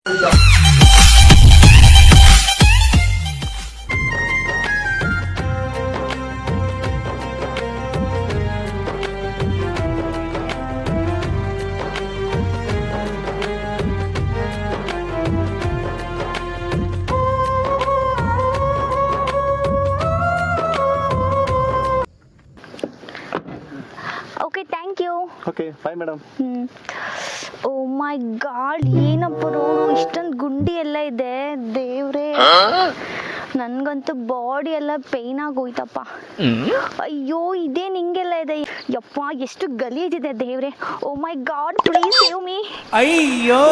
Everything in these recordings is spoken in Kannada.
Okay thank you. Okay bye madam. Oh my god, ಏನಪ್ಪ ರೋಡು ಇಷ್ಟೊಂದು ಗುಂಡಿ ಎಲ್ಲ ಇದೆ ದೇವ್ರೆ. ನನ್ಗಂತೂ ಬಾಡಿ ಎಲ್ಲ ಪೇನ್ ಆಗೋಯ್ತಪ್ಪ. ಅಯ್ಯೋ ಇದೇನ್ ಹಿಂಗೆಲ್ಲ ಇದೆ ಯಪ್ಪ, ಎಷ್ಟು ಗಲೀಜಿದೆ ದೇವ್ರೆ. Oh my god please save me. ಅಯ್ಯೋ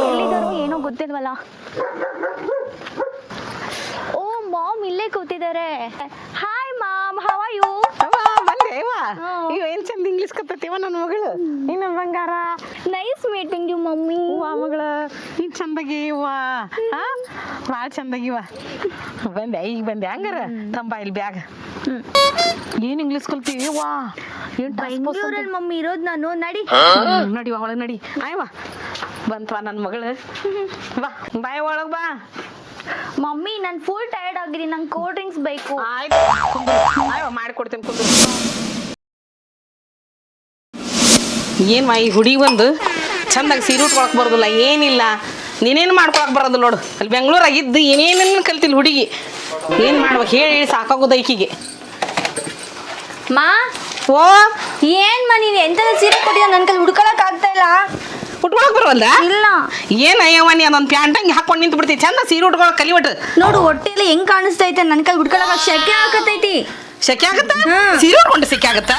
ಎಲ್ಲಿದ್ದಾರೋ ಏನೋ ಗೊತ್ತಿಲ್ವಲ್ಲ. ಓ ಮಾಮ್ ಇಲ್ಲೇ ಕೂತಿದ್ದಾರೆ. Hi mom, how are you? ಏನ್ ಚಂದ ಇಂಗ್ಲಿಷ್ ಕತ್ತೈತಿವ ನನ್ನ ಮಗಳು. ಇನ್ನ ಬಂಗಾರ, ನೈಸ್ ಮೀಟಿಂಗ್ ಯು ಮಮ್ಮಿ. ಹೂವ ಮಗಳ ನೀನ್ ಚಂದಾಗಿವ, ಭಾಳ ಚಂದಾಗಿವ. ಬಂದೆ ಈಗ ಬಂದೆ ಹಂಗಾರ ತಂಬ ಇಲ್ಲಿ ಬ್ಯಾಗ್. ಏನ್ ಇಂಗ್ಲಿಷ್ ಕಲ್ತೀವಿ ವಾ. ಬೆಂಗಳೂರಲ್ಲಿ ಮಮ್ಮಿ ಇರೋದು ನಾನು. ನಡಿ ನಡಿವ ಒಳಗ್ ನಡಿ. ಆಯ್ವಾ ಬಂತವಾ ನನ್ನ ಮಗಳು. ಬಾ ಬಾಯ್ ಒಳಗ್ ಬಾ. ಮಮ್ಮಿ ನಾನು ಫುಲ್ ಟಯರ್ಡ್ ಆಗಿದ್ದೀನಿ, ನಂಗೆ ಕೋಲ್ಡ್ ಡ್ರಿಂಕ್ಸ್ ಬೇಕು. ಆಯ್ತು ಕುಂದ್ರು, ಆಯ್ವಾ ಮಾಡಿಕೊಡ್ತೇನೆ ಕುಂದ್ರು. ಏನ್ವಾ ಈ ಹುಡುಗಿ ಬಂದು ಚಂದಾಗಿ ಸೀರೆ ಉಟ್ಕೊಳಕ್ ಬರೋದಿಲ್ಲ, ಏನಿಲ್ಲ. ನೀನೇನು ಮಾಡ್ಕೊಳಕ್ ಬರೋದಿಲ್ಲ ನೋಡು. ಅಲ್ಲಿ ಬೆಂಗಳೂರಾಗಿದ್ದು ಏನೇನೇನು ಕಲ್ತಿಲ್ಲ ಹುಡುಗಿ. ಏನು ಮಾಡ್ಬೇಕು ಹೇಳಿ ಸಾಕಾಗೋದ ಈಕಿಗೆ. ಮಾ ಓ ಏನ್ ಮಾ ನೀನು ಎಂತೆಲ್ಲ ಸೀರೆ ಕೊಟ್ಟಿದ್ದ, ನನ್ನ ಕೈಲಿ ಹುಡ್ಕೊಳಕ್ ಆಗ್ತಾ ಇಲ್ಲ. ಉಟ್ಕೊಳಕ್ ಬರೋಲ್ಲ? ಇಲ್ಲ. ಏನ್ ಅಯ್ಯವ್ವ ನೀ ಅದೊಂದು ಪ್ಯಾಂಟಂಗಿ ಹಾಕೊಂಡು ನಿಂತು ಬಿಡ್ತಿ. ಚಂದ ಸೀರೆ ಉಟ್ಕೊಳಕ್ ಕಲಿವಟ್ಟು ನೋಡು ಹೊಟ್ಟೆ ಎಲ್ಲ ಹೆಂಗ್ ಕಾಣಿಸ್ತೈತೆ, ನನ್ನ ಕೈಲಿ ಹುಡ್ಕೊಳಕ್ ಶೆಕೆ ಹಾಕತೈತಿ. ಸೆಕೆ ಆಗತ್ತ? ಸೀರೆ ಉಟ್ಕೊಂಡು ಸೆಕೆ ಆಗತ್ತ?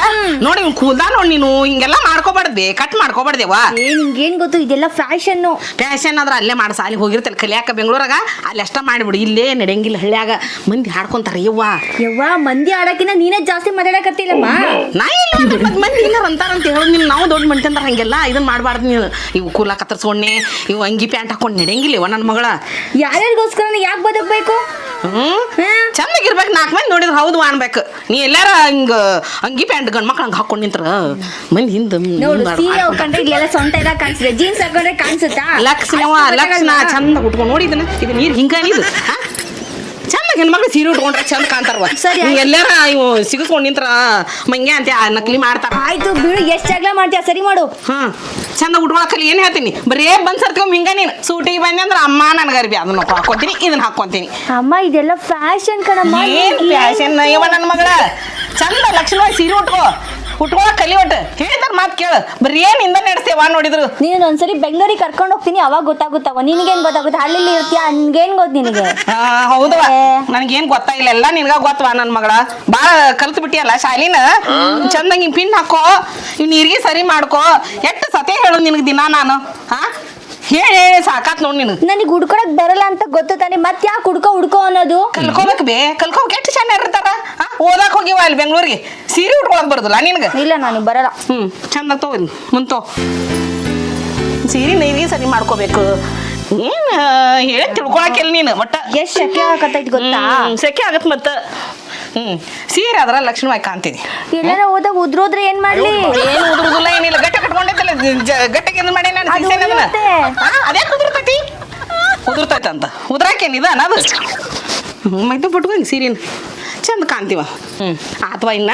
ನೋಡಿ ಕೂಲ್ದ ನೋಡಿ ನೀನು ಹಿಂಗೆಲ್ಲ ಮಾಡ್ಕೋಬಾರ್ದೆ, ಕಟ್ ಮಾಡ್ಕೋಬಾರ್ದೇವಾ. ನಿಂಗೇನ್ ಗೊತ್ತು, ಇದೆಲ್ಲ ಫ್ಯಾಷನ್. ಫ್ಯಾಷನ್ ಆದ್ರೆ ಅಲ್ಲೇ ಮಾಡಿ ಸಾಲಿ ಹೋಗಿರ್ತಲ್ಲ ಕಲಿಯಾಕ ಬೆಂಗಳೂರಾಗ, ಅಲ್ಲಿ ಅಷ್ಟ ಮಾಡಿಬಿಡು. ಇಲ್ಲೇ ನಡೆಯಂಗಿಲ್ಲ, ಹಳ್ಳಿಯಾಗ ಮಂದಿ ಹಾಡ್ಕೊಂತಾರ. ಯವ್ವ ಮಂದಿ ಆಡಕಿನ ನೀನೇ ಜಾಸ್ತಿ ಮಾತಾಡಕತ್ತಿಲ್ಲಮ್ಮ. ನಾ ಇಲ್ಲ ಮಂದಿ ಏನಾರ ಅಂತಾರಂತ ಹೇಳೋದು ನೀನು. ನಾವು ದೊಡ್ಡ ಮಂದಿ ಅಂತಾರ ಹಂಗೆಲ್ಲ ಇದನ್ನ ಮಾಡಬಾರ್ದು ನೀನು. ಇವು ಕೂಲ ಕತ್ತರ್ಸ್ಕೊಂಡೆ, ಇವು ಅಂಗಿ ಪ್ಯಾಂಟ್ ಹಾಕೊಂಡು ನಡೆಯಂಗಿಲ್ಲ ಇವ ನನ್ನ ಮಗಳ. ಯಾರ್ಯಾರಿಗೋಸ್ಕರ ಯಾಕೆ ಬದುಕಬೇಕು? ಚಂದಾಗಿರ್ಬೇಕು, 4 ಮಂದಿ ನೋಡಿದ್ರೆ ಹೌದು ಅನ್ಬೇಕು. ನೀ ಎಲ್ಲಾರ ಹಿಂಗ ಅಂಗಿ ಪ್ಯಾಂಟ್ ಗಂಡ್ ಮಕ್ಳು ಹಂಗ ಹಾಕೊಂಡ್ ನಿಂತ್ರ ಮಂದಿ ಹಿಂದ ನೋಡು. ಸೀರೆ ಹಾಕೊಂಡ್ರೆ ಇಲ್ಲೆಲ್ಲ ಸೊಂಟ ಎಲ್ಲ ಕಾಣಿಸ್ತದೆ, ಜೀನ್ಸ್ ಹಾಕೊಂಡ್ರೆ ಕಾಣಿಸುತ್ತಾ? ಲಕ್ಷಣ ಚಂದ ಉಟ್ಕೊಂಡು ನೋಡಿ. ಇದು ನೀರು ಹಿಂಗಾನಿದು ಚಂದ ಹೆಣ್ಮಕ್ಳು ಸೀರೆ ಉಟ್ಕೊಂಡ್ರೆ ಚಂದ ಕಾಣ್ತಾರವ. ಸರಿ ಎಲ್ಲಾರ ಇವು ಸಿಗಿಸ್ಕೊಂಡ್ ನಿಂತ್ರ ಮಂಗ್ಯ ಅಂತ ನಕಲಿ ಮಾಡ್ತಾರ. ಆಯ್ತು ಬಿಡು, ಎಷ್ಟ್ ಜಗಳ ಮಾಡ್ತೀಯ, ಸರಿ ಮಾಡು. ಚಂದ ಉಟ್ಕೊಳಕಲ್ಲಿ ಏನ್ ಹೇಳ್ತೀನಿ, ಬರೀ ಬಂದ್ ಸರ್ತ್ಕೊಂಡ್ ಹಿಂಗ ನೀನು ಸೂಟಿಗೆ ಬಂದೆ ಅಂದ್ರೆ ಅಮ್ಮ ನನಗರ್ಬಿ ಅದನ್ನ ಹಾಕೊಂತೀನಿ, ಇದನ್ನ ಹಾಕೊಂತೀನಿ. ಅಮ್ಮ ಇದೆಲ್ಲ ಫ್ಯಾಷನ್ ಕಣಮ್ಮ. ಏನ್ ಫ್ಯಾಷನ್ ಇವ ನನ್ನ ಮಗಳ. ಚಂದ ಲಕ್ಷಣವಾಗಿ ಸೀರೆ ಉಟ್ಕೊಳಕ್ ಕಲಿ ಒಟ್ಟು ಹೇಳಿದಾರ ಮಾತು ಕೇಳು. ಬರೀ ಏನ್ ಇಂದ ನಡೆಸ್ತೇವ ನೋಡಿದ್ರು. ನೀನು ಒಂದ್ಸರಿ ಬೆಂಗಳೂರಿಗೆ ಕರ್ಕೊಂಡು ಹೋಗ್ತೀನಿ, ಅವಾಗ ಗೊತ್ತಾಗುತ್ತವ. ನಿನಗೇನ್ ಗೊತ್ತಾಗುತ್ತೆ, ಹಳ್ಳಿಲಿ ಇರ್ತೀಯ, ಹಂಗೇನ್ ಗೊತ್ತು ನಿನಗೆ? ಹೌದವ, ನನಗೇನ್ ಗೊತ್ತಾಗಿಲ್ಲ, ಎಲ್ಲ ನಿನ್ಗ ಗೊತ್ತವ ನನ್ನ ಮಗಳ. ಬಾಳ ಕಲ್ತು ಬಿಟ್ಟಿಯಲ್ಲ ಶಾಲಿನ. ಚಂದಂಗಿ ಪಿನ್ ಹಾಕೋ, ಇವ್ ನೀರಿಗೆ ಸರಿ ಮಾಡ್ಕೋ. ಎಷ್ಟು ಸತೆ ಹೇಳೋದು ನಿನಗೆ ದಿನ ನಾನು. ಹೇಳಿ ಸಾಕಾತ್ ನೋಡ್ ನೀನು. ನನಗೆ ಹುಡ್ಕೊಳಕ್ ಬರಲ್ಲ ಅಂತ ಗೊತ್ತು ತಾನೆ, ಮತ್ತೆ ಯಾಕೆ ಹುಡ್ಕೋ ಅನ್ನೋದು? ಕಲ್ಕೋಬೇಕು ಬೇ, ಕಲ್ಕೋಬೇಕು. ಎಷ್ಟು ಚೆನ್ನಾಗಿ ಇರ್ತಾರ. ಓದಾಕ್ ಹೋಗಿವ ಅಲ್ಲಿ ಬೆಂಗಳೂರಿಗೆ, ಸೀರೆ ಉಟ್ಕೊಳಕ್ ಬರೋದಿಲ್ಲ ನಿನಗೆ? ಇಲ್ಲ ನನಗೆ ಬರಲ್ಲ. ಚಂದ ತಗೋ ಮುಂತೋ ಸೀರೆ ನೀರಿಗೆ ಸರಿ ಮಾಡ್ಕೋಬೇಕು. ಏನ್ ಹೇಳಿ ತಿಳ್ಕೊಳಕಿಲ್ಲ ನೀನು. ಒಟ್ಟ ಎಷ್ಟು ಸೆಕೆ ಆಗತೈತಿ ಗೊತ್ತಾ? ಸೆಕೆ ಆಗತ್ ಮತ್ತ. ಸೀರೆ ಅದ್ರ ಲಕ್ಷಣವಾಗಿ ಕಾಣ್ತೀನಿ. ಎಲ್ಲಾರ ಹೋದಾಗ ಉದ್ರೋದ್ರೆ ಏನ್ ಮಾಡ್ಲಿ? ಏನು ಉದುರುದಿಲ್ಲ, ಏನಿಲ್ಲ. ಗಟ್ಟ ಕಟ್ಕೊಂಡೈತಲ್ಲ, ಗಟ್ಟಿಗೆ ಏನು ಮಾಡಿ ನಾನು ಅದೇ ಉದುರ್ತೈತಿ. ಉದುರ್ತೈತಂತ ಉದ್ರಾಕೇನಿದ ಅನ್ನೋದು. ಮೈದು ಬಿಟ್ಕೊಂಡು ಸೀರೆನ ಚಂದ ಕಾಣ್ತೀವ. ಅಥವಾ ಇನ್ನ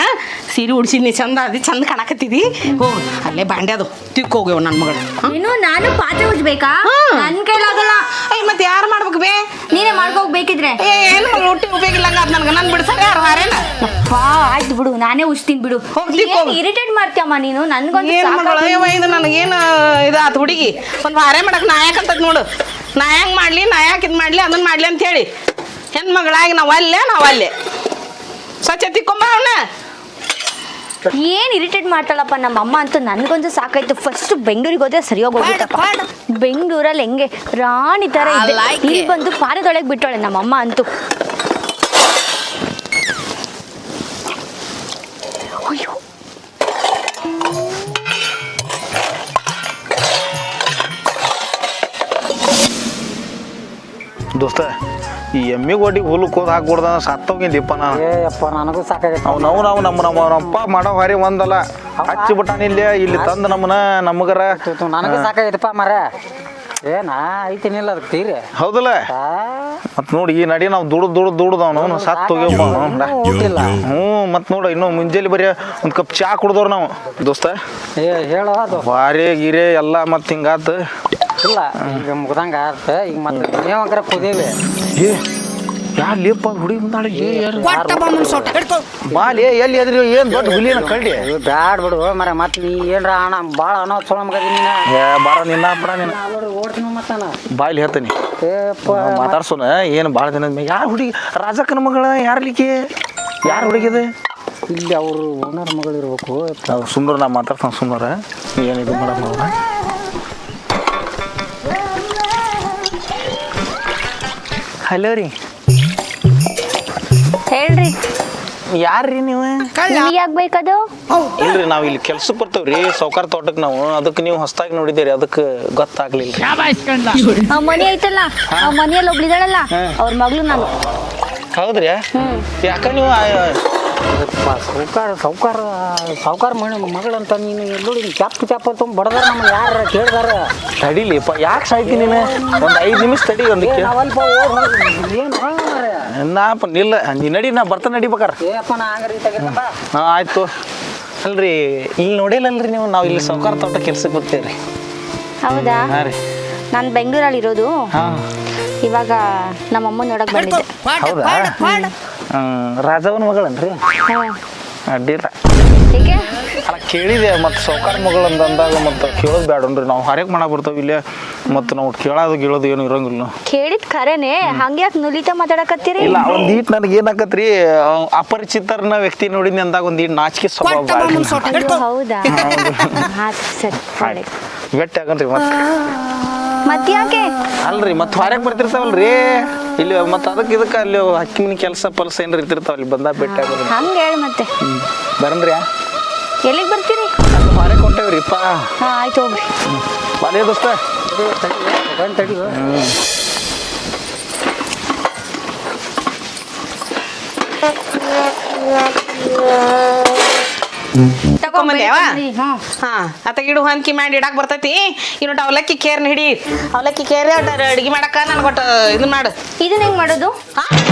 ಸೀರೆ ಉಡ್ಸಿದ್ನಿ ಚಂದ, ಅದಿ ಚಂದ ಕಾಣಕತ್ತಿದಿ. ಹೋಗ್ ಅಲ್ಲೇ ಬಾಂಡೆ ಅದು ತಿಕ್ಕೋಗ್ಯವ ನನ್ನ ಮಗಳು. ಏನು ನಾನು ಪಾತ್ರೆ ಉಜ್ಬೇಕಾ? ನನ್ ಕೈಲಾಗಲ್ಲ. ಮತ್ತೆ ಯಾರು ಮಾಡ್ಬೇಕು ಬೇ? ನೀನೇ ಮಾಡ್ಕೋಬೇಕಿದ್ರೆ. ಏನು ಮಗಳು ಹುಟ್ಟಿ ಉಪಯೋಗಿಲ್ಲ ಹಂಗ ನನ್ಗೆ. ನನ್ ಬಿಡ್ಸಲ್ಲ ಯಾರು ಹಾರೇನ? ಆಯ್ತು ಬಿಡು, ನಾನೇ ಉಜ್ತೀನಿ ಬಿಡು. ಇರಿಟೇಟ್ ಮಾಡ್ತೀಯಮ್ಮ ನೀನು. ನನ್ಗೊಂದು ಇದು ನನಗೇನು ಇದಾತು ಹುಡುಗಿ. ಒಂದು ಹಾರೆ ಮಾಡಕ್ ನಾ ಯಾಕಂತ ನೋಡು. ನಾ ಹೆಂಗ್ ಮಾಡ್ಲಿ, ನಾ ಯಾಕೆ ಇದು ಮಾಡ್ಲಿ, ಅದನ್ನ ಮಾಡ್ಲಿ ಅಂತ ಹೇಳಿ ಹೆಣ್ಮಗಳಾಗಿ ನಾವಲ್ಲೇ ಸ್ವಚ್ಛ ತಿಕ್ಕೊಂಬ ಅವನ. ಏನ್ ಇರಿಟೇಟ್ ಮಾಡ್ತಾಳಪ್ಪ ನಮ್ಮ ಅಮ್ಮ ಅಂತೂ. ನನ್ಗೊಂದು ಸಾಕಾಯ್ತು. ಫಸ್ಟ್ ಬೆಂಗಳೂರಿಗೆ ಹೋದ್ರೆ ಸರಿಯಾಗಿ ಹೋಗ್ಬಿಟ್ಟಪ್ಪ. ಬೆಂಗಳೂರಲ್ಲಿ ಹೆಂಗೆ ರಾಣಿ ತರ ಇದೆ, ಇಲ್ಲಿ ಬಂದು ಪಾರದೊಳಗೆ ಬಿಟ್ಟೋಳೆ ನಮ್ಮಮ್ಮ ಅಂತೂ. ಅಯ್ಯೋ ದೋಸ್ತ, ಈ ಎಮ್ಮಿಗೆ ಒಟ್ಟಿಗೆ ಹುಲ್ಲು ಕೋದ್ ಹಾಕ್ಬಿಡ್ದ ಸತ್ತೋಗಿದ್ದಪ್ಪ ನಾನು. ಏಯಪ್ಪ ನನಗೂ ಸಾಕಾಗೈತೆ. ನಾವು ನಮ್ಮಪ್ಪ ಮಾಡೋ ಹಾರಿ ಒಂದಲ್ಲ ಹಚ್ಚಿ ಬಿಟ್ಟಾನ ಇಲ್ಲಿ ತಂದು ನಮ್ಮಗರ. ನನಗೂ ಸಾಕಾಗೈತಪ್ಪ ಮರ. ಏನ ಐತಿನಿಲ್ಲ ಅದಕ್ಕೆ ತೀರಿ ಹೌದಲ್ಲ ಮತ್ ನೋಡಿ ಈ ನಡಿ ನಾವು ದುಡ್ದವನು ಸತ್ತು ಊಟಿಲ್ಲ ಹ್ಞೂ ಮತ್ ನೋಡ ಇನ್ನು ಮುಂಜಾನೆ ಬರೀ ಒಂದ್ ಕಪ್ ಚಾ ಕುಡ್ದವ್ರು ನಾವು ದೋಸ್ತ ಹೇಳು ಅದು ವಾರೆ ಗಿರೆ ಎಲ್ಲ ಮತ್ ಹಿಂಗಾತ ಇಲ್ಲ ಈಗ ಮುಗ್ದಂಗ ಆತ ಈಗ ಮತ್ತೆ ನೀವಂಕರ ಕುದೇವಿ ಏ ಯಾರು ಲೇಪ ಹುಡುಗಿ ಮುಂದಾಡಿ ಬಾಲಿ ಎಲ್ಲಿ ಅದ್ರಿ ಏನ್ ದೊಡ್ಡ ಹುಲಿನ ಕಳ್ಳಿ ಬ್ಯಾಡ್ ಬಿಡು ಮರ ಮತ್ತೆ ನೀ ಏನ್ರ ಹಣ ಭಾಳ ಅನೋತ್ಸವ ಮಗದಿ ನೀನ ಬಾರ ನಿನ್ನ ಬರ ನಿನ್ನ ಓಡ್ತೀನಿ ಮತ್ತಾನ ಬಾಯ್ಲಿ ಹೇಳ್ತಾನೆ ಏಪ್ಪ ಮಾತಾಡ್ಸೋನ ಏನು ಭಾಳ ದಿನದ ಮೇಲೆ ಯಾರು ಹುಡುಗಿ ರಾಜಕ್ಕನ ಮಗಳ ಯಾರ್ಲಿಕ್ಕೆ ಯಾರು ಹುಡುಗಿದೆ ಇಲ್ಲಿ ಅವರು ಓನರ್ ಮಗಳು ಇರ್ಬೇಕು ನಾವು ಸುಂದರ ನಾ ಮಾತಾಡ್ತಾನೆ ಸುಂದರ ಏನು ಇದು ಮಾಡಮ್ಮ ಹಲೋ ರೀ ಹೇಳ್ರಿ ಯಾರ್ರಿ ನೀವು ನಿಮಗೆ ಆಗ್ಬೇಕದು ಇಲ್ರಿ ನಾವು ಇಲ್ಲಿ ಕೆಲ್ಸಕ್ಕೆ ಬರ್ತಾವ್ರಿ ಸೌಕಾರ ತೋಟಕ್ಕೆ ನಾವು ಅದಕ್ಕೆ ನೀವು ಹೊಸದಾಗಿ ನೋಡಿದ್ದೀರಿ ಅದಕ್ಕೆ ಗೊತ್ತಾಗ್ಲಿಲ್ಲ ಆ ಮನೆ ಐತಲ್ಲ ಆ ಮನೆಯಲ್ಲಿ ಒಬ್ಳಿದಾಳಲ್ಲ ಅವ್ರ ಮಗಳು ನಾನು. ಹೌದ್ರಿ ಯಾಕ ನೀವು ಸಾವುಕಾರ ಮಗಳಂತ ನೀನು ನೋಡಿ ಚಾಪ್ ತುಂಬ ಬಡದಾರ ನಮ್ಗೆ ಯಾರು ಕೇಳಿದಾರ ತಡಿಲಿಪ್ಪ ಯಾಕೆ ಸಾಯ್ತಿ ನೀನು ಒಂದು 5 ನಿಮಿಷ ತಡಿ ಒಂದಕ್ಕೆ ನಾವಲ್ಪ ಏನು ನಾಪ ನಿಲ್ಲ ನೀ ನಡಿ ನಾ ಬರ್ತಾನೆ ನಡಿಬೇಕಾರ ಏಪ್ಪ ನಾ ಹಂಗಾರೆ ತೆಗಿತಪ್ಪ ಹಾಂ ಆಯ್ತು ಅಲ್ರಿ ಇಲ್ಲಿ ನೋಡಿಲ್ಲಲ್ರಿ ನೀವು ನಾವು ಇಲ್ಲಿ ಸೌಕಾರ ತೋಟ ಕೆಲ್ಸಕ್ಕೆ ಬರ್ತೀವಿ ರೀ ಹೌದಾ ಹಾಂ ರೀ ನಾನು ಬೆಂಗಳೂರಲ್ಲಿ ಇರೋದು ಹಾಂ ಇವಾಗ ನಮ್ಮಮ್ಮ ನೋಡಕ್ ಬಂದಿದ್ದೆ. ಹೌದಾ ರಾಜವನ ಮಗಳನ್ರಿ ಅಡ್ಡಿಲ್ಲ ಹೇಗೆ ಅಲ್ಲ ಕೇಳಿದೆ ಮತ್ತು ಸೌಕಾರ ಮಗಳು ಅಂದಾಗ ಮತ್ತು ಕೇಳೋದು ಬ್ಯಾಡನ್ರಿ ನಾವು ಹರೇಕ್ ಮಾಡಕ್ಕೆ ಬರ್ತಾವೆ ಇಲ್ಲೇ ಮತ್ತು ನಾವು ಕೇಳೋದು ಏನು ಇರೋಂಗಿಲ್ಲ ಕೇಳಿದ್ ಖರೇನೆ ಹಂಗ್ಯಾಕ್ ನುಲಿತ ಮಾತಾಡಕತ್ತೀರಿ? ಇಲ್ಲ ಒಂದೀಟ್ ನನಗೆ ಏನಾಕತ್ರಿ ಅಪರಿಚಿತರನ್ನ ವ್ಯಕ್ತಿ ನೋಡಿದ್ನಿ ಅಂದಾಗ ಒಂದೀಟ್ ನಾಚಿಕೆ ಸ್ವಭಾವ ಅಯ್ಯೋ, ಹೌದಾ ಸರಿ ಒಳ್ಳೆ. ಗಟ್ಟಿ ಆಗನ್ರಿ ಮತ್ತೆ ಮತ್ ಯಾಕೆ ಅಲ್ರಿ ಮತ್ತೆ ಹೊರಗೆ ಬರ್ತಿರ್ತಾವಲ್ರಿ ಇಲ್ಲಿ ಮತ್ತೆ ಇದಕ್ಕೆ ಅಲ್ಲಿ ಹಕ್ಕಿ ಮನೆ ಕೆಲಸ ಪಲ್ಸ ಏನಾರ ಇರ್ತಿರ್ತಾವ ಅಲ್ಲಿ ಬಂದಾಗ ಭೇಟಿ ಆಗೋದು ಹಂಗ ಹೇಳಿ ಮತ್ತೆ ಬರನ್ರಿ ಎಲ್ಲಿಗೆ ಬರ್ತೀರಿ? ಹೊರಗೆ ಕೊಟ್ಟೇವ್ರಿಪ್ಪ ಹಾ ಆಯ್ತು ಹೋಗ್ರಿ. ಬಾಲೇ ದೋಸ್ತ ತಡಿ ತಗೊಂಬಂದ್ಯಾವ ಹಾ ಹಾ ಅತ್ತ ಗಿಡ ಹೊಂದ್ಕಿ ಮಾಡಿ ಇಡಾಕ್ ಬರ್ತೈತಿ ಇನ್ನೊಟ್ಟು ಅವಲಕ್ಕಿ ಕೇರ್ನ ಹಿಡಿ ಅವಲಕ್ಕಿ ಕೇರಿ ಅಡಿಗೆ ಮಾಡಕ್ಕ ನನ್ಗೆ ಒಟ್ಟು ಇದನ್ನ ಮಾಡು ಇದನ್ನ ಹೆಂಗ್ ಮಾಡೋದು?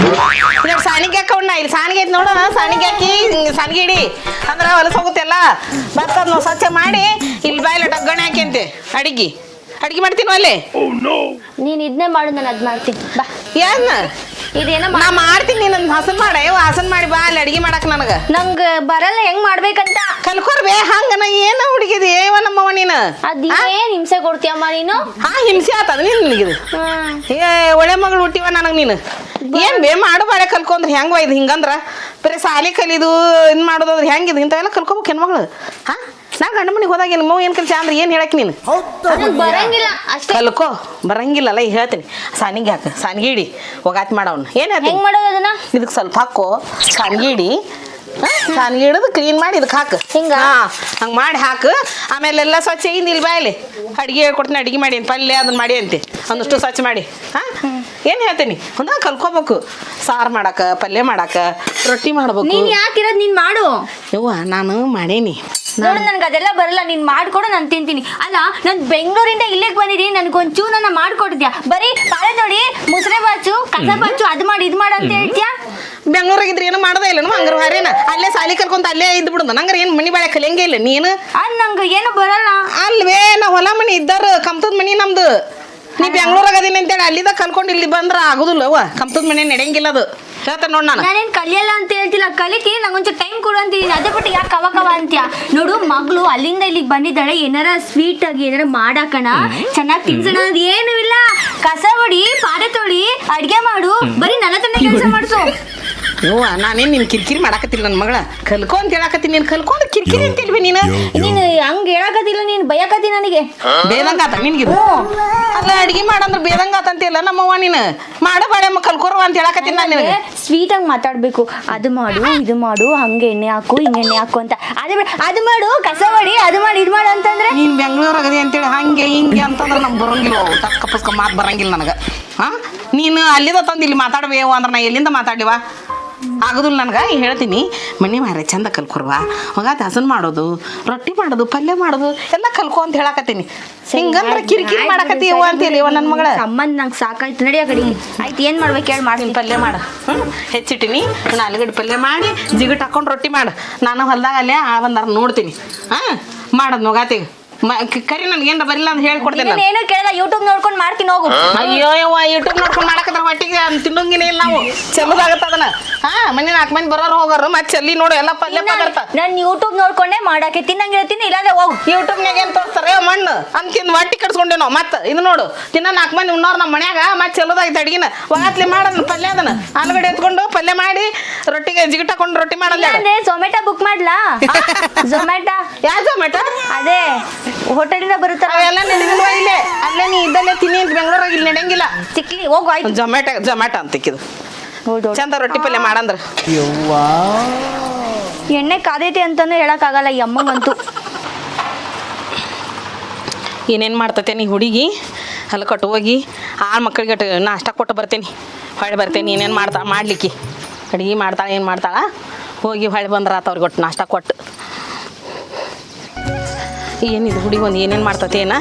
ಇನ್ನೊಟ್ಟು ಸಾಣಿಗೆ ಹಾಕವಣ್ಣ ಇಲ್ಲಿ ಸಾಣಿಗೆ ಐತಿ ನೋಡು ಸಾಣಿಗೆ ಹಾಕಿ ಸಾಣಿಗೆ ಇಡಿ ಅಂದ್ರೆ ಹೊಲಸ ಹೋಗುತ್ತೆಲ್ಲ ಬರ್ತದ ನಾವು ಸ್ವಚ್ಛ ಮಾಡಿ ಇಲ್ಲಿ ಬಾಯಿಲ್ಲ ಡಗ್ಗಣೆ ಹಾಕಿ ಅಂತೆ ಅಡಿಗೆ ಮಾಡ್ತೀನಿ ಅಲ್ಲೇ ನೀನ್ ಇದನ್ನೇ ಮಾಡು, ನಾನು ಅದ್ ಮಾಡ್ತೀನಿ ಬಾ. ಏನ್ ಇದೇನ ನಾ ಮಾಡ್ತೀನಿ ನೀನು ಹಸನ್ ಮಾಡ ಹಸನ್ ಮಾಡಿ ಬಾ ಅಲ್ಲಿ ಅಡಿಗೆ ಮಾಡಕ್ ನನಗೆ ನಂಗ ಬರಲ್ಲ ಹೆಂಗ್ ಮಾಡ್ಬೇಕಂತ. ಕಲ್ಕೊರ್ಬೇ ಹಂಗ ನಾ ಏನ ಹುಡುಗಿದಿ ಏವ ನಮ್ಮವ ನೀನು ಅದ್ ಏನ್ ಹಿಂಸೆ ಕೊಡ್ತೀಯಮ್ಮ ನೀನು? ಹಾ ಹಿಂಸೆ ಆತದ ನೀನು ನಿನಗಿದು ಏ ಒಳ್ಳೆ ಮಗಳು ಹುಟ್ಟಿವ ನನಗೆ ನೀನು ಏನ್ ಬೇ ಮಾಡು ಬಾಳೆ ಕಲ್ಕೊಂಡ್ರೆ ಹೆಂಗ ಇದು ಹಿಂಗಂದ್ರ ಬರೀ ಸಾಲಿ ಕಲಿದು ಇದ್ ಮಾಡೋದ್ರ ಹೆಂಗಿದು ಇಂಥವೆಲ್ಲ ಕಲ್ಕೋಬೇಕು ಹೆಣ್ಮಗಳು ಹಾ ನಾ ಗಂಡ ಮನೆಗೆ ಹೋದಾಗ ನಿಮ್ಮ ಏನ್ ಕೆಲಸ ಅಂದ್ರೆ ಏನ್ ಹೇಳಕ್ ನೀನು ನಂಗ್ ಬರಂಗಿಲ್ಲ ಅಷ್ಟೇ. ಕಲ್ಕೋ ಬರಂಗಿಲ್ಲಲ್ಲ ಈಗ ಹೇಳ್ತೀನಿ ಸಾನಿಗೆ ಹಾಕ ಸಾನಿಗೆ ಇಡಿ ಒಗಾತ್ ಮಾಡವ್ನ ಏನ್ ಹೇಳ್ತೀನಿ ಹೆಂಗ್ ಮಾಡೋದು ಅದನ್ನ? ಇದಕ್ಕೆ ಸ್ವಲ್ಪ ಹಾಕೋ ಸಾನಿಗೆ ಇಡಿ ಸಾನಿಗೆ ಹಿಡಿದು ಕ್ಲೀನ್ ಮಾಡಿ ಇದಕ್ಕೆ ಹಾಕು ಹಿಂಗ? ಹಂಗೆ ಮಾಡಿ ಹಾಕು ಆಮೇಲೆ ಎಲ್ಲ ಸ್ವಚ್ಛ ಇಂದ ಇಲ್ಲಿ ಬಾಯಲ್ಲಿ ಅಡಿಗೆ ಹೇಳ್ಕೊಡ್ತೀನಿ ಅಡಿಗೆ ಮಾಡಿ ಪಲ್ಯ ಅದನ್ನ ಮಾಡಿ ಅಂತೆ ಒಂದಷ್ಟು ಸ್ವಚ್ಛ ಮಾಡಿ ಹಾಂ ಏನು ಹೇಳ್ತೀನಿ ಒಂದ ಕಲ್ಕೋಬೇಕು ಸಾರು ಮಾಡಾಕ ಪಲ್ಯ ಮಾಡಾಕ ರೊಟ್ಟಿ ಮಾಡ್ಬೇಕು ನೀನ್ ಯಾಕಿರೋದ್ ನೀನ್ ಮಾಡು. ಯವ್ವ ನಾನು ಮಾಡೇನಿ ನೋಡು ನನ್ಗೆ ಅದೆಲ್ಲ ಬರಲ್ಲ, ನೀನ್ ಮಾಡ್ಕೊಡು ನಾನು ತಿಂತೀನಿ. ಅಲ್ಲ ನಾನ್ ಬೆಂಗಳೂರಿಂದ ಇಲ್ಲಿಗೆ ಬಂದಿದ್ದೀನಿ, ನನ್ಗೊಂಚೂರು ನನ್ನ ಮಾಡ್ಕೊಡ್ತೀಯ? ಬರೀ ಪಾಳೆ ನೋಡಿ ಮುಸ್ರೆ ಬಾಚು ಕಸ ಬಾಚು ಅದು ಮಾಡಿ ಇದು ಮಾಡು ಅಂತ ಹೇಳ್ತೀಯ? ಬೆಂಗಳೂರಾಗಿದ್ರೆ ಏನು ಮಾಡೋದೇ ಇಲ್ಲ ಹಂಗಾರ ಹಾರೇನ ಅಲ್ಲೇ ಸಾಲಿ ಕಲ್ಕೊಂತ ಅಲ್ಲೇ ಇದ್ದು ಬಿಡುದು ನಂಗಾರ ಏನು ಮನಿ ಬಾಳೆ ಕಲಿಯಂಗೆ ಇಲ್ಲ ನೀನು ಅದ್ ನಂಗೆ ಏನು ಬರಲ್ಲ. ಅಲ್ವೇ ನಾ ಹೊಲ ಮನಿ ಇದ್ದಾರ ಕಮ್ತದ ಮನಿ ನಮ್ದು ನೀ ಬೆಂಗಳೂರಾಗ ಅದೀನಿ ಅಂತೇಳಿ ಅಲ್ಲಿದ ಕಲ್ಕೊಂಡು ಇಲ್ಲಿ ಬಂದ್ರ ಆಗುದಿಲ್ಲ ಅವ್ವ ಕಮ್ತದ ಮನೆ ನಡೆಯಂಗಿಲ್ಲ ಅದು ಹೇಳ್ತಾನೆ ನೋಡ್ ನಾನು ನಾನೇನ್ ಕಲಿಯಲ್ಲ ಅಂತ ಹೇಳ್ತಿಲ್ಲ, ಕಲಿಕೆ ನಂಗೊಂಚೂರು ಟೈಮ್ ಕೊಡು ಅಂತಿದ್ದೀನಿ. ಅದೇ ಬಿಟ್ಟು ಯಾಕೆ ಕವ ಅಂತ್ಯ? ನೋಡು ಮಗಳು ಅಲ್ಲಿಂದ ಇಲ್ಲಿಗೆ ಬಂದಿದ್ದಾಳೆ, ಏನಾರ ಸ್ವೀಟ್ ಆಗಿ ಏನಾರ ಮಾಡಾಕಣ ಚೆನ್ನಾಗಿ ತಿನ್ಸೋಣ ಅದು ಏನು ಇಲ್ಲ. ಕಸ ಹೊಡಿ ಪಾತ್ರೆ ತೊಳಿ ಅಡ್ಗೆ ಮಾಡು, ಬರೀ ನನ್ನ ತಂದೆ ಕೆಲಸ ಮಾಡಿಸು. ನೀವು ನಾನೇನು ನಿನ್ ಕಿರಿಕಿರಿ ಮಾಡಾಕತ್ತಿಲ್ಲ ನನ್ನ ಮಗಳ ಕಲ್ಕೊ ಅಂತ ಹೇಳಾಕತ್ತೀನಿ ನೀನು ಕಲ್ಕೊಂಡು ಕಿರಿಕಿರಿ ಅಂತಿಲ್ವಿ ನೀನು ನೀನು ಹಂಗೆ ಹೇಳಕತ್ತಿಲ್ಲ, ನೀನು ಬಯಕತ್ತಿ ನನಗೆ ಬೇದಂಗಾತ ನಿನ್ಗಿದು ಅಲ್ಲ ಅಡ್ಗೆ ಮಾಡಂದ್ರೆ ಬೇದಂಗಾತ ಅಂತಿಲ್ಲ ನಮ್ಮವ್ವ ನೀನು ಮಾಡಬೇಡಮ್ಮ ಕಲ್ಕೋರುವ ಅಂತ ಹೇಳಾಕತ್ತೀನಿ ನಾನು ನಿನಗೆ ಸ್ವೀಟ್ ಆಗಿ ಮಾತಾಡ್ಬೇಕು. ಅದು ಮಾಡು ಇದು ಮಾಡು, ಹಂಗೆ ಎಣ್ಣೆ ಹಾಕು ಹಿಂಗೆ ಎಣ್ಣೆ ಹಾಕು ಅಂತ. ಅದು ಮಾಡು ಕಸ ಹೊಡಿ ಅದು ಮಾಡಿ ಇದು ಮಾಡು ಅಂತಂದ್ರೆ ನೀನು ಬೆಂಗಳೂರಾಗದೆ ಅಂತೇಳಿ ಹಂಗೆ ಹಿಂಗೆ ಅಂತಂದ್ರೆ ನಮ್ಗೆ ಬರಂಗಿಲ್ಲ ಟಸ್ಕ ಪಸ್ಕ ಮಾತು ಬರಂಗಿಲ್ಲ ನನಗೆ ಹಾಂ ನೀನು ಅಲ್ಲಿದ ತಂದು ಇಲ್ಲಿ ಮಾತಾಡ್ಬೇವು ಅಂದ್ರೆ ನಾ ಎಲ್ಲಿಂದ ಮಾತಾಡಿವ ಆಗೋದಿಲ್ಲ ನನಗೆ ಈಗ ಹೇಳ್ತೀನಿ ಮನೆ ಮಾರೆ ಚಂದ ಕಲ್ಕೊರ್ವ ಮಗ ಹಸನ್ ಮಾಡೋದು ರೊಟ್ಟಿ ಮಾಡೋದು ಪಲ್ಯ ಮಾಡೋದು ಎಲ್ಲ ಕಲ್ಕೊ ಅಂತ ಹೇಳಕತ್ತೀನಿ ಹಿಂಗಂದ್ರೆ ಕಿರಿಕಿರಿ ಮಾಡಕತ್ತೀವ ಅಂತೇಳಿ ನನ್ನ ಮಗಳ ಸಂಬಂಧ ನಂಗೆ ಸಾಕಾಯ್ತು ನಡಿಯ ಕಡೆ ಆಯ್ತು ಏನು ಮಾಡ್ಬೇಕು ಹೇಳಿ ಮಾಡ್ತೀನಿ ಪಲ್ಯ ಮಾಡು ಹೆಚ್ಚಿಟ್ಟಿನಿ ಆಲೂಗಡ್ಡೆ ಪಲ್ಯ ಮಾಡಿ ಜಿಗಟ್ ಹಾಕೊಂಡು ರೊಟ್ಟಿ ಮಾಡು ನಾನು ಹೊಲ್ದಾಗ ಅಲ್ಲೇ ಬಂದಾರ ನೋಡ್ತೀನಿ ಮಾಡೋದು ನೋಗಾತಿಗೆ ಕರಿ ನನ್ಗೆ ಏನಾರ ಬರಿಲ್ಲ ಅಂತ ಹೇಳ್ಕೊಡ್ತೇನೆ ಏನು ಕೇಳಲ್ಲ ಯೂಟ್ಯೂಬ್ ನೋಡ್ಕೊಂಡು ಮಾಡ್ತೀನಿ ಹೋಗು ಅಯ್ಯೋ ಯವ್ವ ಯೂಟ್ಯೂಬ್ ನೋಡ್ಕೊಂಡು ಮಾಡಕತ್ರ ಹೊಟ್ಟಿಗೆ ತಿನ್ನೋಂಗಿನೇ ಇಲ್ಲ ನಾವು ಚೆಲ್ಲದಾಗತ್ತ ಅದನ್ನ ಮನೆ 4 ಮಂದಿ ಬರೋರು ಹೋಗೋರು ಮತ್ತೆ ಚೆಲ್ಲಿ ನೋಡು ಎಲ್ಲ ಪಲ್ಯ ಪದಾರ್ಥ ನಾನು ಯೂಟ್ಯೂಬ್ ನೋಡ್ಕೊಂಡೇ ಮಾಡಕ್ಕೆ ತಿನ್ನಂಗೆ ಹೇಳ್ತೀನಿ ಇಲ್ಲಾಂದ್ರೆ ಹೋಗು ಯೂಟ್ಯೂಬ್ನಾಗ ಏನ್ ತೋರಿಸ್ತಾರೆ ಮಣ್ಣು ಅಂತಿಂದು ಹೊಟ್ಟಿ ಕಟ್ಸ್ಕೊಂಡೆ ನಾವು ಮತ್ತೆ ಇದು ನೋಡು ತಿನ್ನ 4 ಮಂದಿ ಉಣ್ಣೋರು ನಮ್ಮ ಮನ್ಯಾಗ ಮತ್ತೆ ಚೆಲ್ಲೋದಾಯ್ತು ಅಡಿಗೆನ ಒಗಾತ್ಲಿ ಮಾಡೋದನ್ನ ಪಲ್ಯ ಅದನ್ನ ಆಲೂಗಡ್ಡೆ ಎತ್ಕೊಂಡು ಪಲ್ಯ ಮಾಡಿ ರೊಟ್ಟಿಗೆ ಜಿಗಿಟ್ ಹಾಕೊಂಡು ರೊಟ್ಟಿ ಮಾಡಲ್ಲ ಅಂದ್ರೆ ಝೊಮ್ಯಾಟೊ ಬುಕ್ ಮಾಡ್ಲಾ ಝೊಮ್ಯಾಟೊ ಯಾವ ಝೊಮ್ಯಾಟೊ ಅದೇ ಹೋಟೆಲಿಂದ ಬರುತ್ತಲ್ಲ ಅವೆಲ್ಲ ನಿನಗಿಲ್ವಾ ಇಲ್ಲೇ ಅಲ್ಲೇ ನೀ ಇದ್ದಲ್ಲೇ ತಿನ್ನಿ ಅಂತ ಬೆಂಗಳೂರಾಗ ಇಲ್ಲಿ ನಡೆಯಂಗಿಲ್ಲ ತಿಕ್ಲಿ ಹೋಗು ಆಯ್ತು ಜೊಮ್ಯಾಟೊ ಅಂತಿಕ್ಕಿದು ಚಂದ ರೊಟ್ಟಿ ಪಲ್ಯ ಮಾಡಂದ್ರ ಎಣ್ಣೆ ಕಾದೈತಿ ಅಂತಾನು ಹೇಳಕ್ಕಾಗಲ್ಲ ಈ ಅಮ್ಮಂಗಂತೂ ಏನೇನು ಮಾಡ್ತತೆ ನೀ ಹುಡುಗಿ ಅಲ್ಲಿ ಕಟ್ಟು ಹೋಗಿ ಮಕ್ಕಳಿಗೆ ನಾಷ್ಟ ಕೊಟ್ಟು ಬರ್ತೀನಿ ಹೊಳ್ಳಿ ಬರ್ತೇನೆ ಏನೇನು ಮಾಡ್ಲಿಕ್ಕೆ ಅಡುಗೆ ಮಾಡ್ತಾಳೆ ಏನು ಮಾಡ್ತಾಳ ಹೋಗಿ ಹೊಳ್ಳಿ ಬಂದ್ರೆ ಆತ ಅವ್ರಿಗೆ ಒಟ್ಟು ನಾಷ್ಟ ಕೊಟ್ಟು ಏನಿದು ಹುಡುಗಿ ಒಂದು ಏನೇನು ಮಾಡ್ತತೆ ಏನ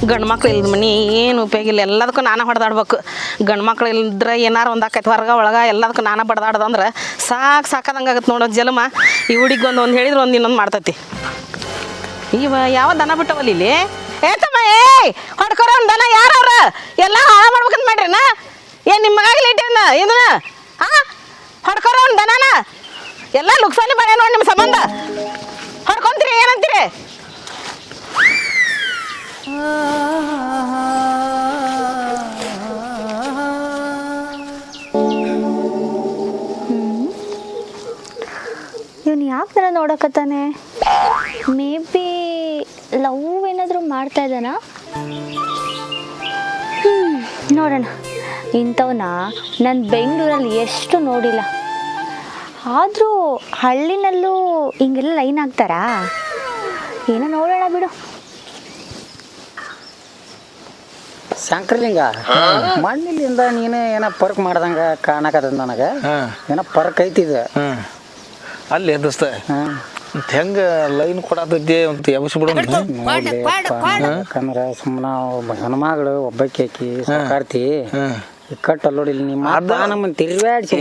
ಗಂಡು ಮಕ್ಳು ಇಲ್ದ ಮನೆ ಏನು ಉಪಯೋಗ ಇಲ್ಲ ಎಲ್ಲದಕ್ಕೂ ನಾನು ಹೊಡೆದಾಡ್ಬೇಕು ಗಂಡು ಮಕ್ಳು ಇಲ್ದ್ರೆ ಏನಾರು ಒಂದು ಆಕೈತೆ ಹೊರಗೆ ಒಳಗೆ ಎಲ್ಲದಕ್ಕೂ ನಾನು ಬಡ್ದಾಡ್ದಂದ್ರೆ ಸಾಕಾದಂಗೆ ಆಗತ್ತೆ ನೋಡೋ ಜಲಮ ಈ ಹುಡುಗಿ ಒಂದು ಹೇಳಿದ್ರೆ ಒಂದು ಇನ್ನೊಂದು ಮಾಡ್ತತಿ ಇವ ಯಾವ ದನ ಬಿಟ್ಟವಲ್ಲ ಇಲ್ಲಿ ಏತಮ್ಮ ಹೊಡ್ಕೊರ ಒಂದು ದನ ಯಾರವ್ರ ಎಲ್ಲ ಹಾಳು ಮಾಡ್ಬೇಕಂತ ಮಾಡ್ರಿನ ಏನು ನಿಮ್ಮ ಮಗಾಗಿಲ್ಲ ಇಟ್ಟೇನ ಇದನ್ನ ಹೊಡ್ಕೊರ ಒಂದು ದನನ ಎಲ್ಲ ಲುಕ್ಸಾನಿ ಬಾಳೆ ನೋಡಿ ನಿಮ್ಮ ಸಂಬಂಧ ಹೊಡ್ಕೊಂತೀರಿ ಏನಂತೀರಿ ಇವನು ಯಾಕೆ ಥರ ನೋಡಕತ್ತಾನೆ ಮೇ ಬಿ ಲವ್ ಏನಾದರೂ ಮಾಡ್ತಾ ಇದ್ದಾನ ನೋಡೋಣ ಇಂಥವನ್ನ ನಾನು ಬೆಂಗಳೂರಲ್ಲಿ ಎಷ್ಟು ನೋಡಿಲ್ಲ ಆದರೂ ಹಳ್ಳಿನಲ್ಲೂ ಹಿಂಗೆಲ್ಲ ಲೈನ್ ಆಗ್ತಾರಾ ಏನೋ ನೋಡೋಣ ಬಿಡು ಶಂಕರಲಿಂಗ ಮಣ್ಣಿಲಿಂದ ನೀನು ಏನೋ ಪರ್ಕ್ ಮಾಡ್ದಂಗ ಕಾಣಕತ್ತದ ನನಗೆ ಏನೋ ಪರ್ಕ್ ಐತಿದ ಅಲ್ಲಿ ದೋಸ್ತ ಹೆಂಗ ಲೈನ್ ಕೊಡತೈತಿ ಅಂತ ಎಬ್ಬಿಸ್ಬಿಡು ಯಾಕಂದ್ರೆ ಸುಮ್ಮನೆ ಹೆಣ್ಮಗಳು ಒಬ್ಬಾಕಿ ಆಕಿ ಸಾಕಾರ್ತಿ ಇಕ್ಕಟ್ಟು ಅಲ್ಲೋಡಿಲ್ಲ ನಿಮ್ಮ ಅಪ್ಪ ನಮ್ಮನ್ನ ತಿರ್ವ್ಯಾಡ್ಸಿ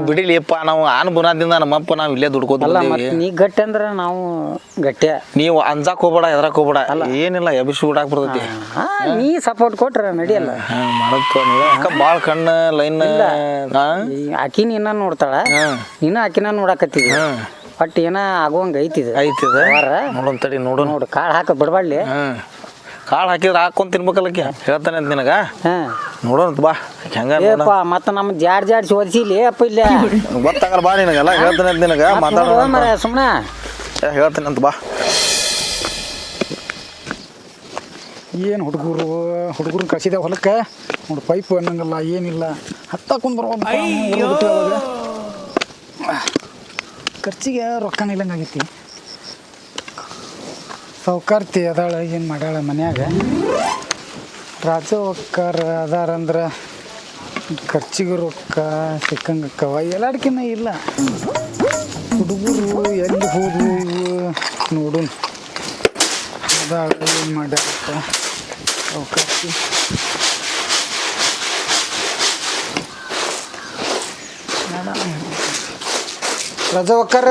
ಬಿಡಿಲಿಪ್ಪ ನಾವು ಆನ್ ಬುನಾದಿಂದ ನಮ್ಮಪ್ಪ ನಾವು ಇಲ್ಲೇ ದುಡ್ಕೋದಿಲ್ಲ ನೀ ಗಟ್ಟಿ ಅಂದ್ರೆ ನಾವು ಗಟ್ಟಿ ನೀವು ಅಂಜಾಕ್ ಹೋಗ್ಬೇಡ ಎದ್ರಾಕ್ ಹೋಗ್ಬೇಡ ಏನಿಲ್ಲ ಎಬ್ಬಿಸಿ ಬಿಡಾಕ್ ಬರ್ತೈತಿ ನೀ ಸಪೋರ್ಟ್ ಕೊಟ್ರ ನಡಿಯಲ್ಲ ಮಾಡತ್ತ ಬಾಳ ಕಣ್ಣ ಲೈನ್ ಆಕಿ ನೀನ ನೋಡ್ತಾಳ ನೀನು ಆಕಿನ ನೋಡಾಕತ್ತೀವಿ ಬಟ್ ಏನ ಆಗುವಂಗ ಐತಿದ ನೋಡೋಣ ತಡಿ ನೋಡು ನೋಡು ಕಾಳು ಹಾಕ ಬಿಡ್ಬಾಡ್ಲಿ ಕಾಳು ಹಾಕಿದ್ರೆ ಹಾಕೊಂಡ್ ತಿನ್ಬೇಕಲ್ಲಕ್ಕೆ ಹೇಳ್ತಾನೆ ಅಂತ ನಿನಗ ನೋಡೋಣ ಬಾ ಹೆಂಗ ಮತ್ತ ನಮ್ ಜಾಡ್ಸಿ ಓದಿಸಿಲಿ ಅಪ್ಪ ಇಲ್ಲ ಗೊತ್ತಾಗಲ್ಲ ಬಾ ನಿನಗೆಲ್ಲ ಹೇಳ್ತಾನೆ ಅಂತ ನಿನಗ ಮಾತಾಡೋ ಸುಮ್ಮನೆ ಹೇಳ್ತಾನೆ ಅಂತ ಬಾ ಏನು ಹುಡುಗರು ಕಳಿಸಿದೆ ಹೊಲಕ್ಕೆ ನೋಡಿ ಪೈಪ್ ಅನ್ನಂಗಲ್ಲ ಏನಿಲ್ಲ ಹತ್ತಾಕೊಂಡು ಬರ್ಬೋದು ಅವಾಗ ಖರ್ಚಿಗೆ ರೊಕ್ಕನ ಇಲ್ಲಂಗಾಗೈತಿ ಸೌಕಾರ್ತಿ ಅದಾಳ ಏನು ಮಾಡ್ಯಾಳ ಮನ್ಯಾಗ ರಾಜ ಒಕ್ಕಾರ ಅದಾರಂದ್ರೆ ಖರ್ಚಿಗೆ ರೊಕ್ಕ ಸಿಕ್ಕಂಗಕ್ಕವ ಎಲ್ಲಾಡ್ಕಿನ್ನ ಇಲ್ಲ ಹುಡುಗರು ಎಲ್ಲಿ ಹೋದ್ವು ಇವು ನೋಡು ಅದಾಳ ಏನು ಮಾಡ್ಯಾರಪ್ಪ ಸೌಕಾರ್ತಿ ರಾಜ ಒಕ್ಕಾರ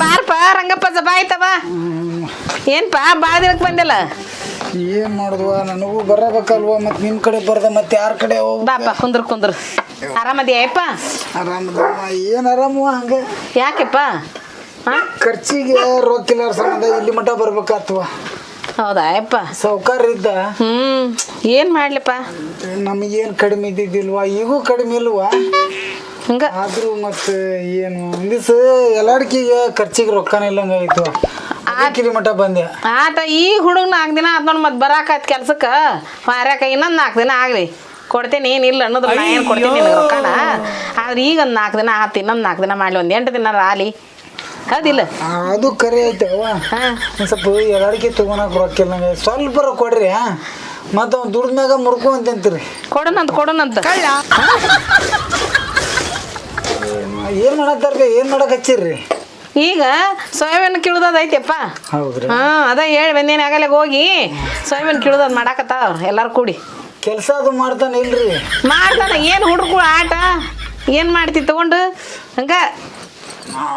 ಬಾರಪ್ಪ ರಂಗಪ್ಪ ಜಬಾ ಆಯ್ತವ ಏನ್ಪಾ ಭಾಳ ದಿನಕ್ಕೆ ಬಂದಿಲ್ಲ ಏನು ಮಾಡಿದ್ವ ನನಗೂ ಬರಬೇಕಲ್ವ ಮತ್ತು ನಿಮ್ಮ ಕಡೆ ಬರ್ದ ಮತ್ತೆ ಯಾರ ಕಡೆ ಬಾಪ ಕುಂದ್ರು ಆರಾಮದಿಯಪ್ಪ ಆರಾಮದಮ್ಮ ಏನು ಆರಾಮವ ಹಂಗೆ ಯಾಕೆಪ್ಪ ಖರ್ಚಿಗೆ ರೊಕ್ಕಿಲ್ಲ ಸಂಬಂಧ ಇಲ್ಲಿ ಮಠ ಬರ್ಬೇಕಾತ್ವ ಹೌದಾ ಅಪ್ಪ ಸೌಕಾರ ಇದ್ದ ಏನು ಮಾಡ್ಲಿಪ್ಪ ನಮಗೇನು ಕಡಿಮೆ ಇದ್ದಿದ್ದಿಲ್ವಾ ಈಗೂ ಕಡಿಮೆ ಇಲ್ವಾ ಹಂಗ ಆದ್ರೂ ಮತ್ತೆ ಏನು ಒಂದಿವ್ಸ ಎಲ್ಲಾಡ್ಕಿಗೆ ಖರ್ಚಿಗೆ ರೊಕ್ಕನ ಇಲ್ಲಂಗ ಆಯ್ತು ಕಿಲಿ ಮಠ ಬಂದೆ ಆತ ಈ ಹುಡುಗ 4 ದಿನ ಆತ್ ನೋಡಿ ಮತ್ತೆ ಬರಾಕತ್ ಕೆಲ್ಸಕ್ಕೆ ಮಾರ್ಯಾಕ ಇನ್ನೊಂದು 4 ದಿನ ಆಗಲಿ ಕೊಡ್ತೇನೆ ಏನಿಲ್ಲ ಅನ್ನೋದ್ರ ನಾ ಏನು ಕೊಡ್ತೀನಿ ನಿನಗೆ ರೊಕ್ಕನ ಆದ್ರೆ ಈಗ ಒಂದು 4 ದಿನ ಆತು ಇನ್ನೊಂದು 4 ದಿನ ಮಾಡಲಿ ಒಂದು 8 ದಿನ ರಾಲಿ ಹೌದಿಲ್ಲ ಅದು ಕರೆ ಐತವ ಒಂದು ಸ್ವಲ್ಪ ಎಲ್ಲಾಡ್ಕಿ ತೊಗೊಳಕ್ ರೊಕ್ಕ ಇಲ್ಲಂಗ ಸ್ವಲ್ಪ ಕೊಡ್ರಿ ಮತ್ತು ದುಡ್ದ್ಮ್ಯಾಗ ಮುರ್ಕೊಂತಂತೀರಿ ಕೊಡೋಣಂತ ಏನ್ ಮಾಡತ್ತಾರ್ರಿ ಏನ್ ಮಾಡಕ್ ಹಚ್ಚಿರ್ರಿ? ಈಗ ಸೋಯಾಬೀನ್ ಕೀಳುದದ ಐತೆಪ್ಪ. ಹೌದ್ರಿ. ಅದ ಹೇಳಿ ಬಂದೇನೆ ಆಗಲ್ಲ ಹೋಗಿ ಸೋಯಾಬೀನ್ ಕೀಳುದದ್ ಮಾಡಾಕತ್ತಾವ ಎಲ್ಲಾರು ಕೂಡಿ. ಕೆಲ್ಸ ಅದು ಮಾಡ್ತಾನ ಇಲ್ರಿ? ಮಾಡ್ತಾನ. ಏನು ಹುಡುಗರು ಆಟ ಏನು ಮಾಡ್ತಿ ತಗೊಂಡು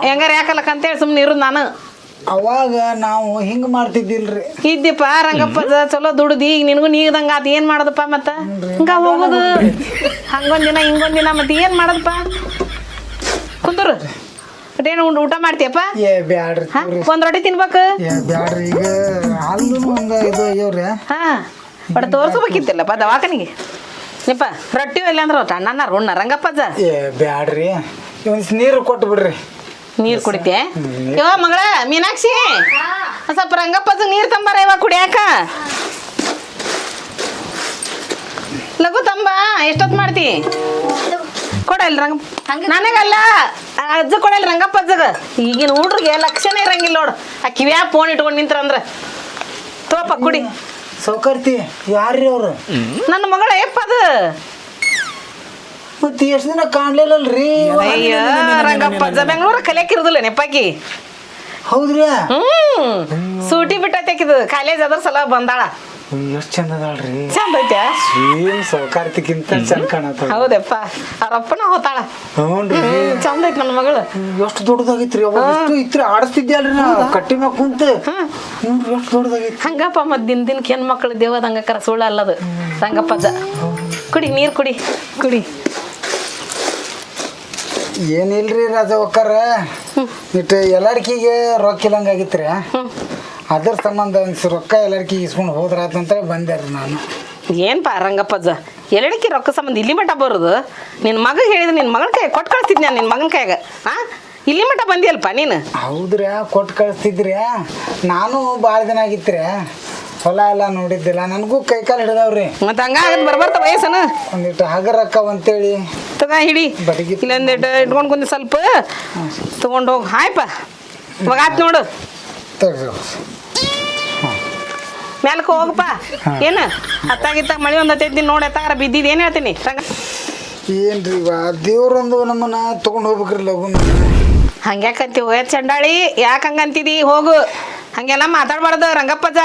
ಹೆಂಗಾರ ಯಾಕಲ್ಲಕ್ಕಂತೇಳಿ ಸುಮ್ಮನೆ ಇರೋದು ನಾನು. ಅವಾಗ ನಾವು ಹಿಂಗ ಮಾಡ್ತಿದ್ದಿಲ್ರಿ. ಇದ್ದೀಪ ರಂಗಪ್ಪ ಚಲೋ ದುಡ್ದು ಈಗ ನಿನಗೂ ನೀಗದಂಗ ಅದು ಏನು ಮಾಡೋದಪ್ಪ ಮತ್ತೆ ಹಿಂಗ ಹೋಗೋದು ಹಂಗೊಂದಿನ ಹಿಂಗೊಂದಿನ ಮತ್ತೆ ಏನು ಮಾಡೋದಪ್ಪ? ಕುಂದ್ರು ಏನು ಊಟ ಮಾಡ್ತೀಯಪ್ಪ? ಏ ಬ್ಯಾಡ್ರಿ. ಒಂದ್ ರೊಟ್ಟಿ ತಿನ್ಬೇಕು. ಏ ಬ್ಯಾಡ್ರಿ, ಈಗ ಅಲ್ಲೂ ಒಂದ ಇದು ಆಗ್ಯಾವ್ರಿ. ಹಾ ಬಟ್ ತೋರ್ಸ್ಬೇಕಿತ್ತಿಲ್ಲಪ್ಪ ದವಾಖಾನಿಗೆ. ನಿಪ್ಪ ರೊಟ್ಟಿ ಇಲ್ಲ ಅಂದ್ರೆ ಅಣ್ಣ ರುಣ್ಣ ರಂಗಪ್ಪಜ್ಜ. ಏ ಬ್ಯಾಡ್ರಿ, ಒಂದ್ ನೀರು ಕೊಟ್ಟು ಬಿಡ್ರಿ. ನೀರು ಕುಡಿತೆ? ಯೋ ಮಗಳ ಮೀನಾಕ್ಷಿ, ಸ್ವಲ್ಪ ರಂಗಪ್ಪಜ್ಜ ನೀರು ತಂಬಾರ ಇವಾಗ ಕುಡಿಯಾಕ. ಲಘು ತಂಬ. ಎಷ್ಟೊತ್ತು ಮಾಡ್ತಿ? ಕೊಡಲ್ಲ ರಂಗ ನನಗಲ್ಲ ಅಜ್ಜ ಕೊಡಲ್ಲ ರಂಗಪ್ಪಜ್ಜಗ. ಈಗಿನ ಹುಡ್ರಿಗೆ ಲಕ್ಷಣ ಇರಂಗಿಲ್ಲ ನೋಡು. ಆ ಕಿವ್ಯಾ ಫೋನ್ ಇಟ್ಕೊಂಡು ನಿಂತ್ರಂದ್ರೆ ತೋಪ ಕುಡಿ. ಸೌಕರ್ತಿ ಯಾರ್ರಿ ಅವ್ರು? ನನ್ನ ಮಗಳ ಯಪ್ಪ ಅದು. ಮತ್ತೆ ಎಷ್ಟು ದಿನ ಕಾಣ್ಲಿಲ್ಲಲ್ರಿ? ಅಯ್ಯ ರಂಗಪ್ಪಜ್ಜ ಬೆಂಗಳೂರ ಕಲಿಯಾಕಿರುದಿಲ್ಲ ನೆಪ್ಪಾಕಿ. ಹೌದ್ರಿ? ಸೂಟಿ ಬಿಟ್ಟೈತಿದು ಕಾಲೇಜ್ ಅದ್ರ ಸಲ ಬಂದಾಳ. ಎಷ್ಟ್ ಚಂದ ಅದಾಳ್ರಿ. ಚಂದ ಐತೆ. ಸೇಮ್ ಸೌಕಾರ್ತಿಕ್ಕಿಂತ ಚಂದ ಕಾಣತ್ತ. ಹೌದಪ್ಪ ಅವ್ರಪ್ಪನ ಹೋತಾಳ. ಹ್ಞೂನ್ರಿ. ಚಂದ ಐತಿ ನನ್ನ ಮಗಳು. ಎಷ್ಟು ದೊಡ್ಡದಾಗೈತ್ರಿ ಅವಾಗ. ಎಷ್ಟು ಇತ್ರಿ ಆಡಿಸ್ತಿದ್ದೆ ಅಲ್ರಿ ನಾ ಕಟ್ಟಿ ಮ್ಯಾಗ ಕುಂತ. ಎಷ್ಟು ದೊಡ್ಡದಾಗೈತಿ. ಹಂಗಪ್ಪ ಮತ್ ದಿನಕ್ಕೆ ಹೆಣ್ ಮಕ್ಳು ದೇವದ ಹಂಗಕ್ಕಾರ ಸುಳ್ಳ ಅಲ್ಲದು ರಂಗಪ್ಪಜ್ಜ. ಕುಡಿ ನೀರ್ ಕುಡಿ ಕುಡಿ. ಏನಿಲ್ರಿ ರಾಜ ಒಕ್ಕಾರ, ಇಟ್ಟು ಎಲ್ಲಾರ್ಕಿಗೆ ರೊಕ್ಕ ಇಲ್ಲಂಗ ಆಗಿತ್ರಿ. ಅದ್ರ ಸಂಬಂಧ ರೊಕ್ಕ ಎಲ್ಲಾರ್ಕಿಗೆ ಇಸ್ಕೊಂಡು ಹೋದ್ರಾತಂತ ಬಂದೆ ರೀ ನಾನು. ಏನ್ಪಾ ರಂಗಪ್ಪಜ್ಜ ಎಲ್ಲಡಿಕೆ ರೊಕ್ಕ ಸಂಬಂಧ ಇಲ್ಲಿ ಮಠ ಬರೋದು? ನಿನ್ನ ಮಗ ಹೇಳಿದ್ರೆ ನಿನ್ನ ಮಗನ ಕೈ ಕೊಟ್ಟು ಕಳಿಸ್ತಿದ್ನಿ ನಾನು ನಿನ್ನ ಮಗನ ಕೈಯಾಗ. ಇಲ್ಲಿ ಮಠ ಬಂದಿಯಲ್ಪ ನೀನು. ಹೌದ್ರಿ, ಕೊಟ್ಟು ಕಳಿಸ್ತಿದ್ರಿ. ನಾನು ಭಾಳ ದಿನ ಆಗಿತ್ರಿ ಹೊಲ ಎಲ್ಲ ನೋಡಿದ್ದಿಲ್ಲ. ನನಗೂ ಕೈ ಕಾಲು ಹಿಡ್ದಾವ್ರಿ. ಮತ್ತೆ ಹಂಗಾಗದ್ ಬರ್ಬರ್ತ ವಯಸ್ಸನ ಒಂದಿಟ್ಟು ಹಗರಕ್ಕ ಅಂತೇಳಿ ತಗ ಹಿಡಿ. ಬಡಗಿ ಇಲ್ಲೊಂದಿಟ್ಟು ಇಟ್ಕೊಂಡು ಕುಂದಿ ಸ್ವಲ್ಪ ತಗೊಂಡು ಹೋಗಿ. ಹಾಯ್ಪ ಇವಾಗ ಆತ್ ನೋಡು. ಮ್ಯಾಲಕ್ಕೆ ಹೋಗಪ್ಪ. ಏನು ಹತ್ತಾಗಿತ್ತ ಮಳೆ ಒಂದು ಹತ್ತೈತಿ ನೋಡಿ ಎತ್ತಾರ ಬಿದ್ದಿದ್ದು. ಏನು ಹೇಳ್ತೀನಿ ರಂಗ? ಏನ್ರಿ ದೇವ್ರೊಂದು ನಮ್ಮನ್ನ ತಗೊಂಡು ಹೋಗ್ಬೇಕ್ರಿ ಲಗುನ. ಹಂಗ್ಯಾಕಂತಿ ಹೋಯ ಚಂಡಾಳಿ? ಯಾಕೆ ಹಂಗಂತಿದಿ? ಹೋಗು. ಹಂಗೆಲ್ಲ ಮಾತಾಡ್ಬಾರ್ದು ರಂಗಪ್ಪಜ್ಜ.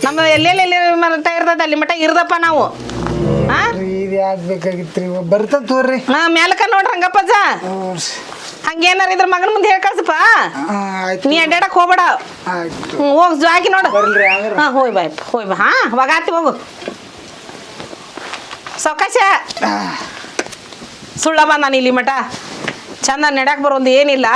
ನಮ್ಮ ಎಲ್ಲೆಲ್ಲಿ ಮಠ ಇರ್ತದ ಅಲ್ಲಿ ಮಠ ಇರ್ದಪ್ಪ ನಾವು. ಇದು ಯಾಕೆ ಬೇಕಾಗಿತ್ರಿ? ಬರ್ತದ ತೋರ್ರಿ. ಮ್ಯಾಲಕ ನೋಡ್ರಿ ರಂಗಪ್ಪಜ್ಜ. ಹಂಗೇನಾರ ಇದ್ರ ಮಗನ ಮುಂದೆ ಹೇಳಿ ಕಳ್ಸಪ್ಪ. ನೀ ಅಡ್ಡಾಡಕ್ ಹೋಗ್ಬೇಡ. ಹೋಗ್ ಜಾಗಿ ನೋಡು. ಹೋಯ್ ಬಾಯ್ ಹೋಯ್ ಬಾ. ಒಗಾತಿ ಹೋಗು ಸೌಕಾಶ. ಸುಳ್ಳ ಬಂದ ನಾನು ಇಲ್ಲಿ ಮಠ ಚಂದ ನಡ್ಯಾಕ್ ಬರೋದು ಏನಿಲ್ಲ.